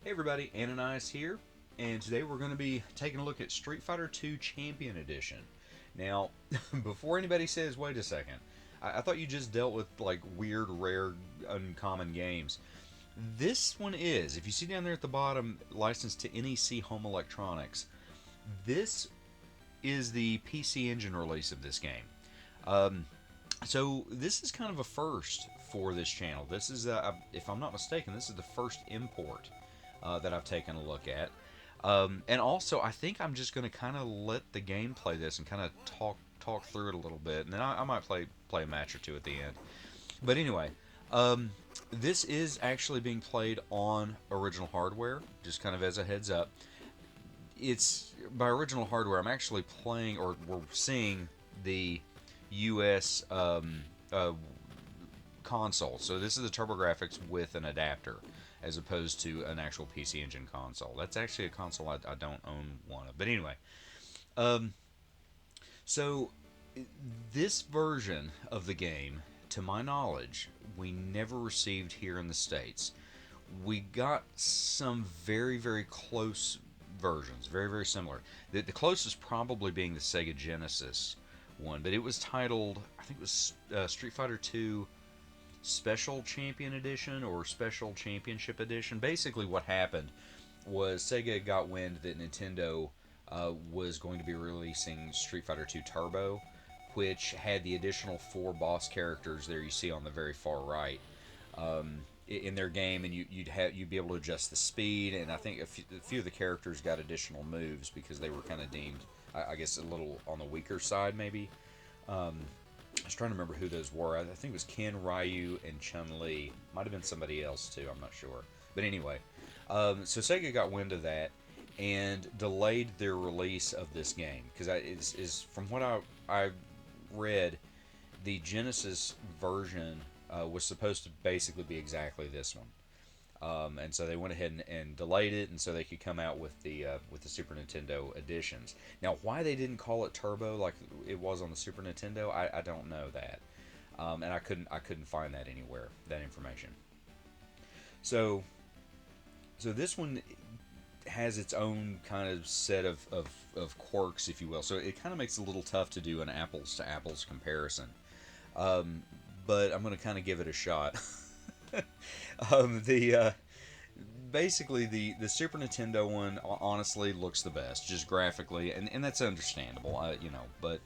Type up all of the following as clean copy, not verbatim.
Hey everybody, Ananias here, and today we're going to be taking a look at Street Fighter 2 Champion Edition. Now, before anybody says, wait a second, I thought you just dealt with like weird, rare, uncommon games. This one is, if you see down there at the bottom, licensed to NEC Home Electronics. This is the PC Engine release of this game. Um, so this is kind of a first for this channel. This is, if I'm not mistaken, this is the first import that I've taken a look at. And also, I think I'm just going to kind of let the game play this and kind of talk through it a little bit, and then I might play a match or two at the end. But anyway, this is actually being played on original hardware, just kind of as a heads up. It's by original hardware. I'm actually playing, or we're seeing the US console. So this is the Turbografx with an adapter, as opposed to an actual PC Engine console. That's actually a console I don't own one of. But anyway, um, so this version of the game, to my knowledge, we never received here in the States. We got some very close versions, very similar. The closest probably being the Sega Genesis one, but it was titled, I think it was Street Fighter 2 Special Champion Edition or Special Championship Edition. Basically, what happened was Sega got wind that Nintendo was going to be releasing Street Fighter 2 Turbo, which had the additional 4 boss characters there you see on the very far right in their game, and you'd be able to adjust the speed, and I think a few of the characters got additional moves because they were kind of deemed, I guess, a little on the weaker side maybe. I was trying to remember who those were. I think it was Ken, Ryu, and Chun-Li. Might have been somebody else too, I'm not sure. But anyway, so Sega got wind of that and delayed their release of this game. Because is from what I read, the Genesis version was supposed to basically be exactly this one. And so they went ahead and delayed it, and so they could come out with the Super Nintendo editions. Now, why they didn't call it Turbo like it was on the Super Nintendo, I don't know that, and I couldn't find that anywhere, that information. So this one has its own kind of set of quirks, if you will. So it kind of makes it a little tough to do an apples to apples comparison, but I'm going to kind of give it a shot. The basically the Super Nintendo one honestly looks the best, just graphically, and that's understandable, But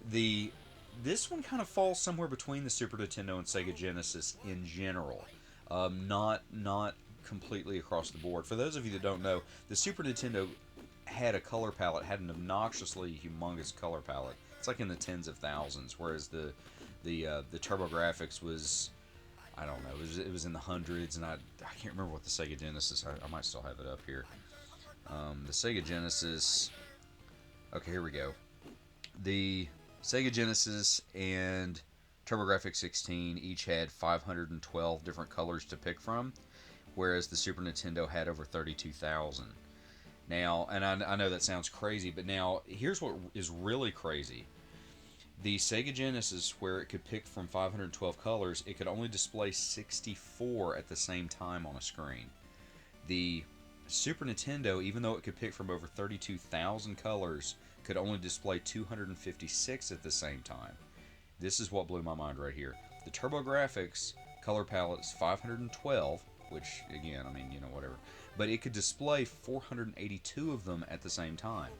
this one kind of falls somewhere between the Super Nintendo and Sega Genesis in general, not completely across the board. For those of you that don't know, the Super Nintendo had a color palette, had an obnoxiously humongous color palette. It's like in the tens of thousands, whereas the Turbografx was, I don't know, it was in the hundreds, and I can't remember what the Sega Genesis, I might still have it up here. The Sega Genesis, okay, here we go. The Sega Genesis and Turbografx 16 each had 512 different colors to pick from, whereas the Super Nintendo had over 32,000. Now, and I know that sounds crazy, but now, here's what is really crazy. The Sega Genesis, where it could pick from 512 colors, it could only display 64 at the same time on a screen. The Super Nintendo, even though it could pick from over 32,000 colors, could only display 256 at the same time. This is what blew my mind right here. The Turbografx color palette is 512, which, again, I mean, whatever. But it could display 482 of them at the same time.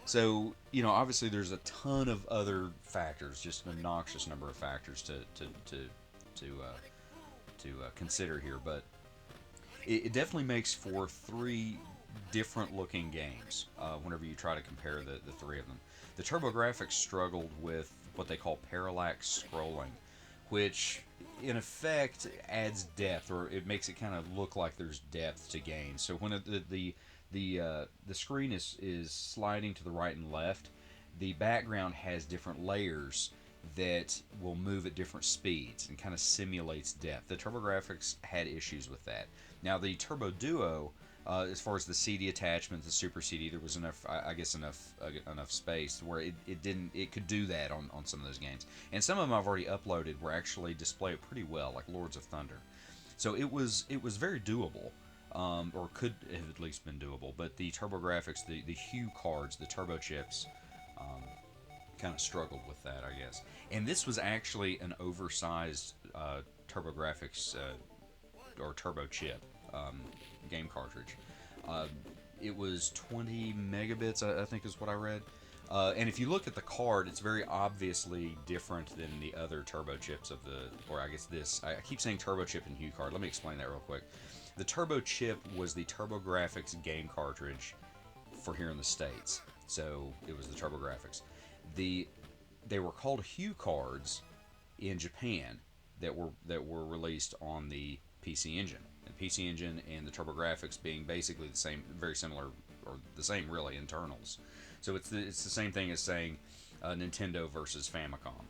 So, obviously there's a ton of other factors, just an obnoxious number of factors to consider here, but it definitely makes for 3 different looking games whenever you try to compare the 3 of them. The Turbografx struggled with what they call parallax scrolling, which in effect adds depth, or it makes it kind of look like there's depth to gain. So when the screen is sliding to the right and left, the background has different layers that will move at different speeds and kind of simulates depth. The Turbografx had issues with that. Now the Turbo Duo, as far as the CD attachment, the Super CD, there was enough, I guess, enough space where it could do that on some of those games. And some of them I've already uploaded where actually display it pretty well, like Lords of Thunder. So it was very doable. or could have at least been doable. But the Turbografx, the Hue cards, the turbo chips, um, kind of struggled with that, I guess. And this was actually an oversized Turbografx or turbo chip game cartridge. Uh, it was 20 megabits, I think is what I read. And if you look at the card, it's very obviously different than the other turbo chips of the, or I guess this. I keep saying turbo chip and Hue card. Let me explain that real quick. The turbo chip was the Turbografx game cartridge for here in the States, so it was the Turbografx. They were called Hue cards in Japan that were released on the PC Engine. The PC Engine and the Turbografx being basically the same, very similar, or the same really internals. So it's the same thing as saying Nintendo versus Famicom.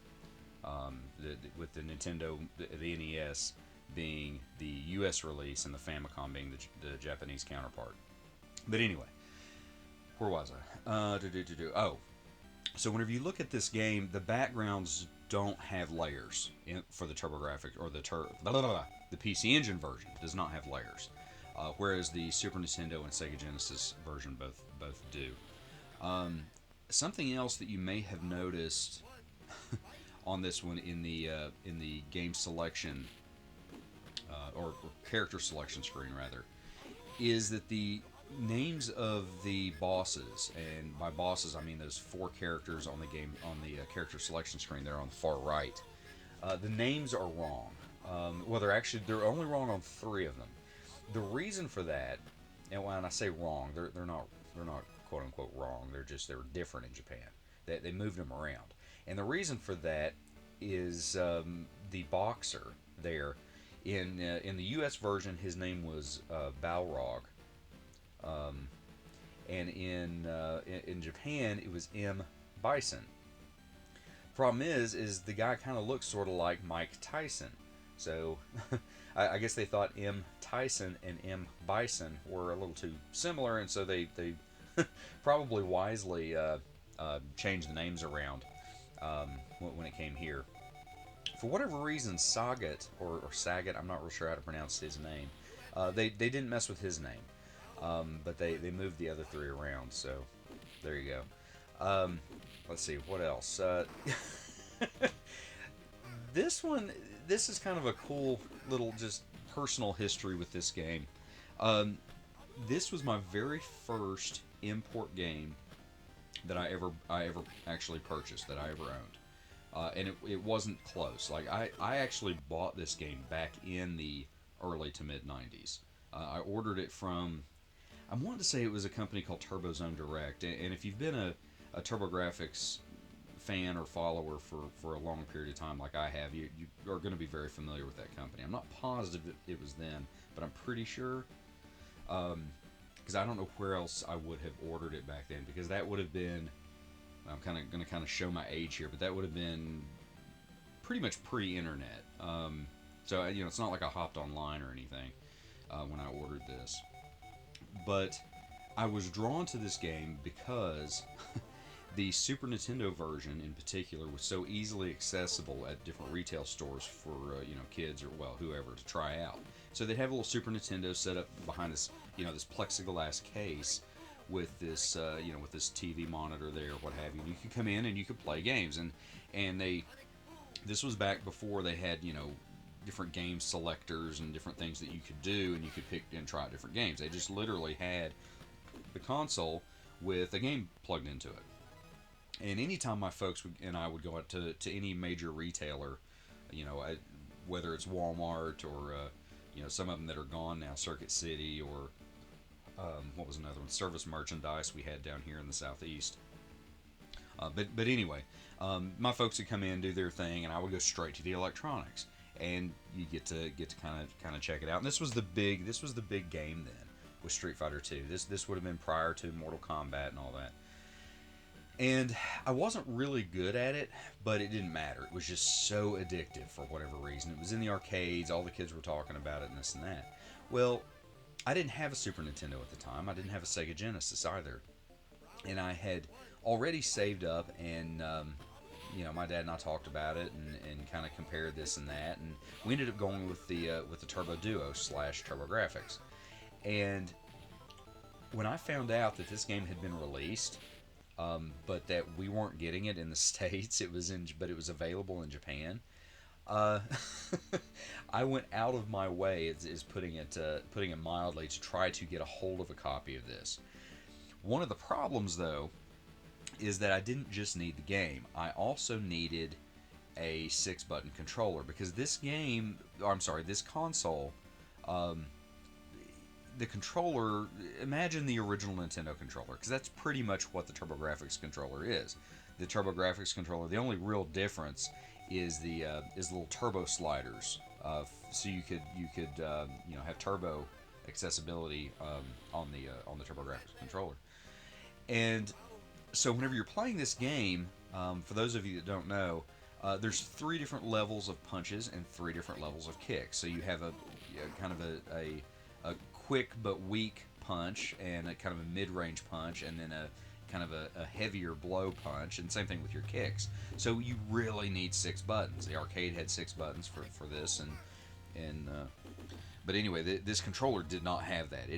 With the Nintendo, the NES being the U.S. release and the Famicom being the Japanese counterpart. But anyway, where was I? Oh, so whenever you look at this game, the backgrounds don't have layers for the Turbografx, or the PC Engine version does not have layers, whereas the Super Nintendo and Sega Genesis version both do. Something else that you may have noticed on this one in the game selection or character selection screen rather, is that the names of the bosses, and by bosses I mean those 4 characters on the character selection screen there on the far right, the names are wrong. Well, they're only wrong on 3 of them. The reason for that, and when I say wrong, they're not quote unquote wrong. They're different in Japan. They moved them around, and the reason for that is the boxer there in the U.S. version, his name was Balrog, and in Japan it was M. Bison. Problem is the guy kind of looks sort of like Mike Tyson, so I guess they thought M. Tyson and M. Bison were a little too similar, and so they probably wisely changed the names around when it came here. For whatever reason, Sagat or Sagat, I'm not real sure how to pronounce his name. They didn't mess with his name, but they moved the other 3 around. So there you go. Let's see what else. This is kind of a cool little just personal history with this game. This was my very first import game that I ever actually purchased, that I ever owned, and it wasn't close. Like I actually bought this game back in the early to mid '90s. I ordered it from, I wanted to say it was a company called Turbozone Direct, and if you've been a Turbografx fan or follower for a long period of time like I have, you are going to be very familiar with that company. I'm not positive it was them, but I'm pretty sure. Because I don't know where else I would have ordered it back then, because that would have been, I'm going to show my age here, but that would have been pretty much pre-internet. So it's not like I hopped online or anything when I ordered this. But I was drawn to this game because the Super Nintendo version in particular was so easily accessible at different retail stores for kids or whoever to try out. So they'd have a little Super Nintendo set up behind this this plexiglass case with this with this TV monitor there, what have you. And you could come in and you could play games, and this was back before they had different game selectors and different things that you could do, and you could pick and try different games. They just literally had the console with a game plugged into it. And anytime my folks and I would go out to any major retailer, whether it's Walmart or some of them that are gone now, Circuit City, or what was another one, Service Merchandise we had down here in the Southeast. But anyway, my folks would come in, do their thing, and I would go straight to the electronics, and you get to kind of check it out. And this was the big game then with Street Fighter 2. This would have been prior to Mortal Kombat and all that. And I wasn't really good at it, but it didn't matter. It was just so addictive for whatever reason. It was in the arcades, all the kids were talking about it and this and that. Well, I didn't have a Super Nintendo at the time. I didn't have a Sega Genesis either. And I had already saved up, and my dad and I talked about it and kind of compared this and that, and we ended up going with the Turbo Duo / Turbografx. And when I found out that this game had been released, but that we weren't getting it in the states, but it was available in Japan. Uh, I went out of my way, is putting it mildly, to try to get a hold of a copy of this. One of the problems, though, is that I didn't just need the game. I also needed a 6-button controller, because this game, or I'm sorry, this console, um, the controller, imagine the original Nintendo controller, because that's pretty much what the Turbografx controller is. The Turbografx controller, the only real difference is the little turbo sliders, so you could have turbo accessibility on the Turbografx controller. And so whenever you're playing this game, for those of you that don't know, there's 3 different levels of punches and 3 different levels of kicks. So you have a kind of a quick but weak punch, and a kind of a mid-range punch, and then a kind of a heavier blow punch, and same thing with your kicks. So you really need 6 buttons. The arcade had 6 buttons for this, and but anyway, this controller did not have that.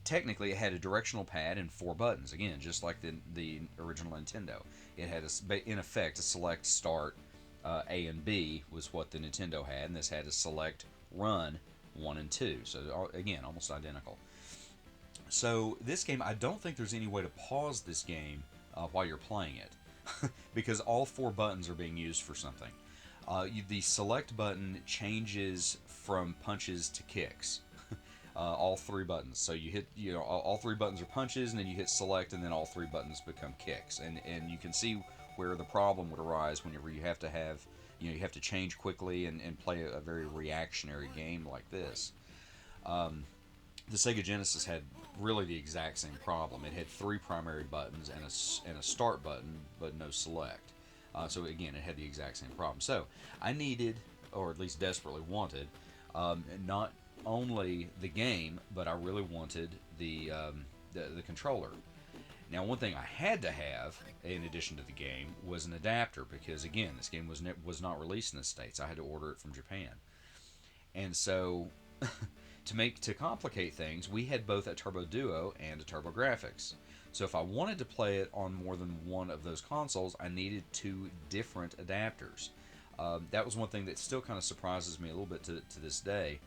Technically, it had a directional pad and 4 buttons. Again, just like the original Nintendo. It had, in effect, a select, start, A and B was what the Nintendo had, and this had a select, run, 1 and 2. So, again, almost identical. So, this game, I don't think there's any way to pause this game while you're playing it, because all 4 buttons are being used for something. The select button changes from punches to kicks. All 3 buttons. So you hit, all 3 buttons are punches, and then you hit select, and then all 3 buttons become kicks. And you can see where the problem would arise whenever you have to have, you have to change quickly and play a very reactionary game like this. The Sega Genesis had really the exact same problem. It had 3 primary buttons and a start button, but no select. So again, it had the exact same problem. So I needed, or at least desperately wanted, not only the game, but I really wanted the controller. Now, one thing I had to have, in addition to the game, was an adapter, because again, this game was not released in the States. I had to order it from Japan. And so, to complicate things, we had both a Turbo Duo and a Turbografx. So if I wanted to play it on more than one of those consoles, I needed 2 different adapters. That was one thing that still kind of surprises me a little bit to this day.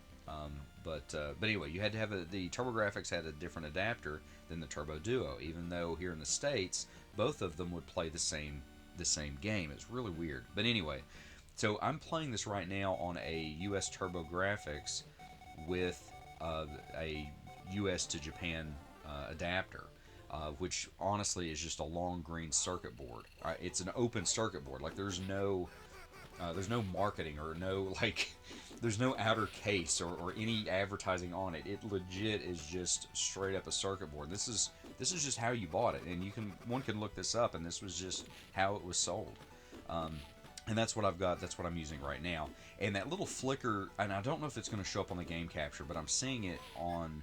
But anyway, you had to have the Turbografx had a different adapter than the Turbo Duo, even though here in the States, both of them would play the same game. It's really weird. But anyway, so I'm playing this right now on a US Turbografx with a US to Japan adapter, which honestly is just a long green circuit board. It's an open circuit board. Like there's no marketing or there's no outer case or any advertising on it. It legit is just straight up a circuit board. This is just how you bought it, and one can look this up, and this was just how it was sold. And that's what I've got. That's what I'm using right now. And that little flicker, and I don't know if it's going to show up on the game capture, but I'm seeing it on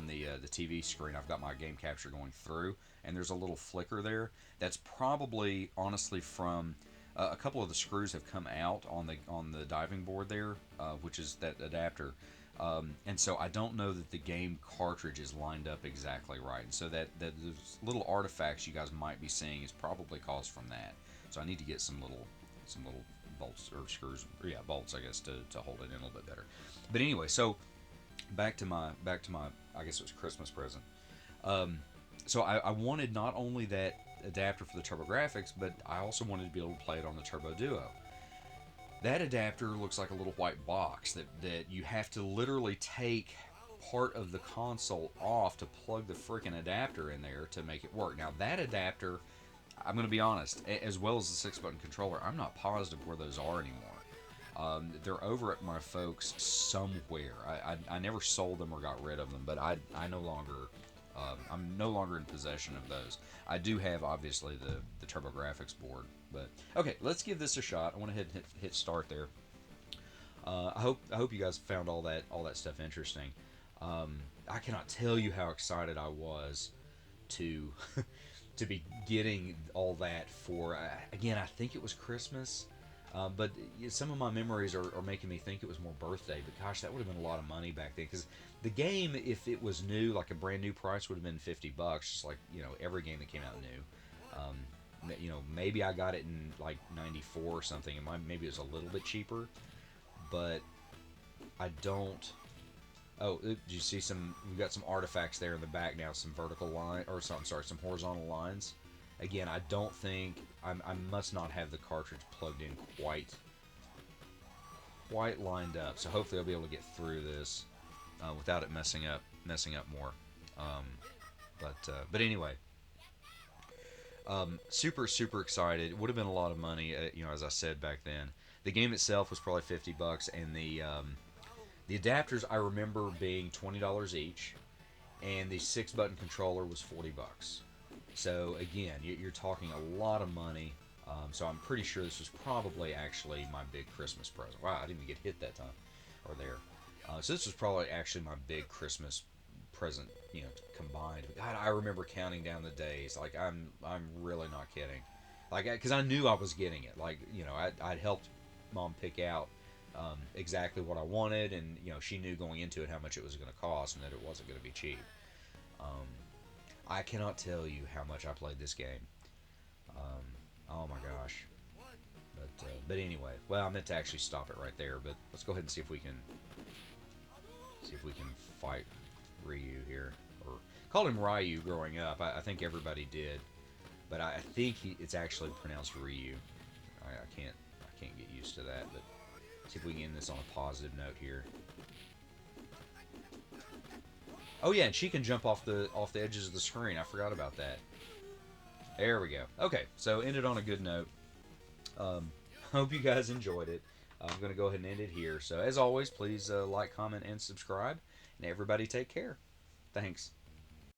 the TV screen. I've got my game capture going through, and there's a little flicker there. That's probably honestly from a couple of the screws have come out on the diving board there, which is that adapter. And so I don't know that the game cartridge is lined up exactly right. And so that those little artifacts you guys might be seeing is probably caused from that. So I need to get some little bolts or screws, or yeah, bolts, I guess, to hold it in a little bit better. But anyway, so back to my I guess it was Christmas present. So I wanted not only that adapter for the Turbografx, but I also wanted to be able to play it on the Turbo Duo. That adapter looks like a little white box that you have to literally take part of the console off to plug the freaking adapter in there to make it work. Now that adapter, I'm going to be honest, as well as the 6-button controller, I'm not positive where those are anymore. They're over at my folks somewhere. I never sold them or got rid of them, but I'm no longer in possession of those. I do have, obviously, the Turbografx board. But okay, let's give this a shot. I want to hit start there. I hope you guys found all that stuff interesting. I cannot tell you how excited I was to to be getting all that for again. I think it was Christmas. But some of my memories are making me think it was more birthday. But gosh, that would have been a lot of money back then. Because the game, if it was new, like a brand new price, would have been $50, just like every game that came out new. Maybe I got it in like '94 or something, and maybe it was a little bit cheaper. But I don't. Oh, did you see some? We've got some artifacts there in the back now. Some vertical line, or some, I'm sorry, some horizontal lines. Again, I don't think I must not have the cartridge plugged in quite lined up. So hopefully I'll be able to get through this without it messing up more. Um, but anyway, super super excited. It would have been a lot of money, as I said back then. The game itself was probably $50, and the adapters I remember being $20 each, and the 6-button controller was $40. So again, you're talking a lot of money. So I'm pretty sure this was probably actually my big Christmas present. Wow, I didn't even get hit that time or there. So this was probably actually my big Christmas present, combined. God, I remember counting down the days. Like I'm really not kidding. Like, because I knew I was getting it. Like, I'd helped mom pick out exactly what I wanted, and she knew going into it how much it was going to cost and that it wasn't going to be cheap. Um, I cannot tell you how much I played this game. Oh my gosh. But anyway, well, I meant to actually stop it right there. But let's go ahead and see if we can fight Ryu here, or called him Ryu growing up. I think everybody did, but I think it's actually pronounced Ryu. I can't get used to that. But see if we can end this on a positive note here. Oh yeah, and she can jump off the edges of the screen. I forgot about that. There we go. Okay, so ended on a good note. Hope you guys enjoyed it. I'm going to go ahead and end it here. So as always, please like, comment, and subscribe. And everybody take care. Thanks.